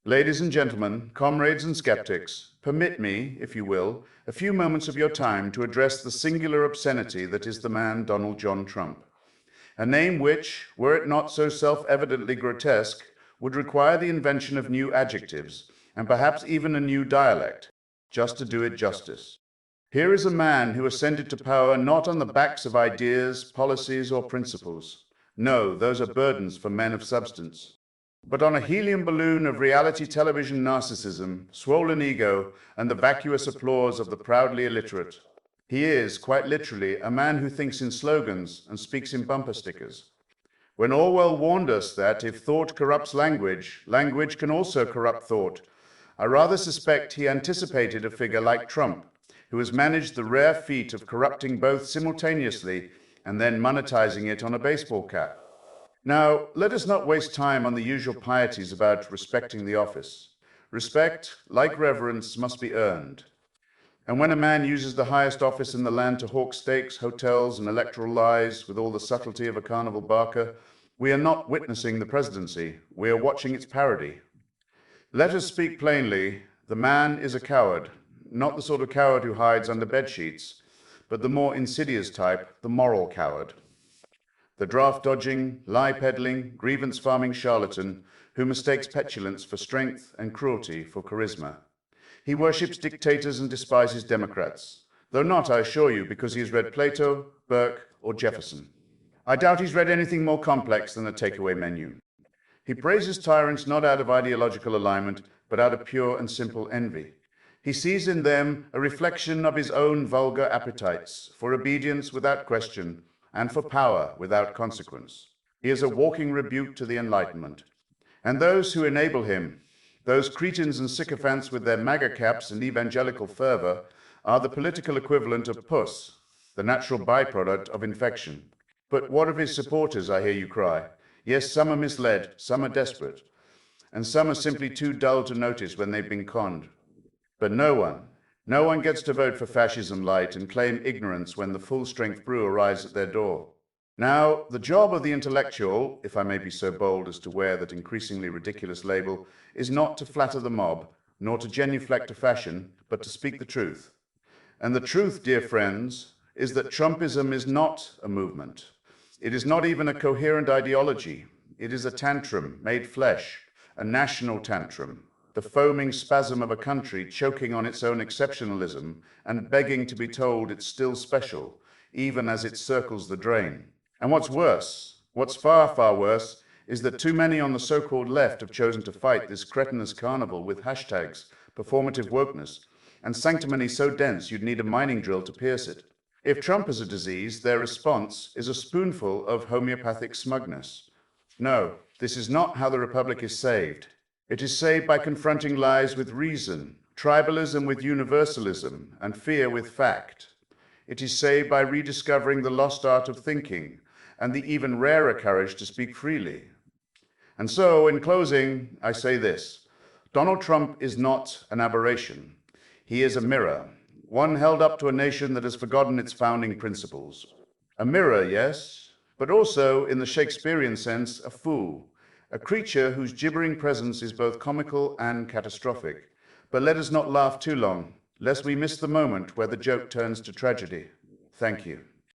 Ladies and gentlemen, comrades and skeptics, permit me, if you will, a few moments of your time to address the singular obscenity that is the man Donald John Trump. A name which, were it not so self-evidently grotesque, would require the invention of new adjectives, and perhaps even a new dialect, just to do it justice. Here is a man who ascended to power not on the backs of ideas, policies, or principles. No, those are burdens for men of substance. But on a helium balloon of reality television narcissism, swollen ego, and the vacuous applause of the proudly illiterate. He is, quite literally, a man who thinks in slogans and speaks in bumper stickers. When Orwell warned us that if thought corrupts language, language can also corrupt thought, I rather suspect he anticipated a figure like Trump, who has managed the rare feat of corrupting both simultaneously and then monetizing it on a baseball cap. Now, let us not waste time on the usual pieties about respecting the office. Respect, like reverence, must be earned. And when a man uses the highest office in the land to hawk steaks, hotels, and electoral lies with all the subtlety of a carnival barker, we are not witnessing the presidency, we are watching its parody. Let us speak plainly, the man is a coward, not the sort of coward who hides under bed sheets, but the more insidious type, the moral coward. The draft-dodging, lie-peddling, grievance-farming charlatan who mistakes petulance for strength and cruelty for charisma. He worships dictators and despises Democrats, though not, I assure you, because he has read Plato, Burke, or Jefferson. I doubt he's read anything more complex than a takeaway menu. He praises tyrants not out of ideological alignment, but out of pure and simple envy. He sees in them a reflection of his own vulgar appetites for obedience without question, and for power without consequence. He is a walking rebuke to the Enlightenment. And those who enable him, those cretins and sycophants with their MAGA caps and evangelical fervor, are the political equivalent of pus, the natural byproduct of infection. But what of his supporters, I hear you cry? Yes, some are misled, some are desperate, and some are simply too dull to notice when they've been conned. But no one gets to vote for fascism light and claim ignorance when the full-strength brew arrives at their door. Now, the job of the intellectual, if I may be so bold as to wear that increasingly ridiculous label, is not to flatter the mob, nor to genuflect to fashion, but to speak the truth. And the truth, dear friends, is that Trumpism is not a movement. It is not even a coherent ideology. It is a tantrum made flesh, a national tantrum. The foaming spasm of a country choking on its own exceptionalism and begging to be told it's still special, even as it circles the drain. And what's worse, what's far, far worse, is that too many on the so-called left have chosen to fight this cretinous carnival with hashtags, performative wokeness, and sanctimony so dense you'd need a mining drill to pierce it. If Trump is a disease, their response is a spoonful of homeopathic smugness. No, this is not how the Republic is saved. It is saved by confronting lies with reason, tribalism with universalism, and fear with fact. It is saved by rediscovering the lost art of thinking, and the even rarer courage to speak freely. And so, in closing, I say this. Donald Trump is not an aberration. He is a mirror, one held up to a nation that has forgotten its founding principles. A mirror, yes, but also, in the Shakespearean sense, a fool. A creature whose gibbering presence is both comical and catastrophic. But let us not laugh too long, lest we miss the moment where the joke turns to tragedy. Thank you.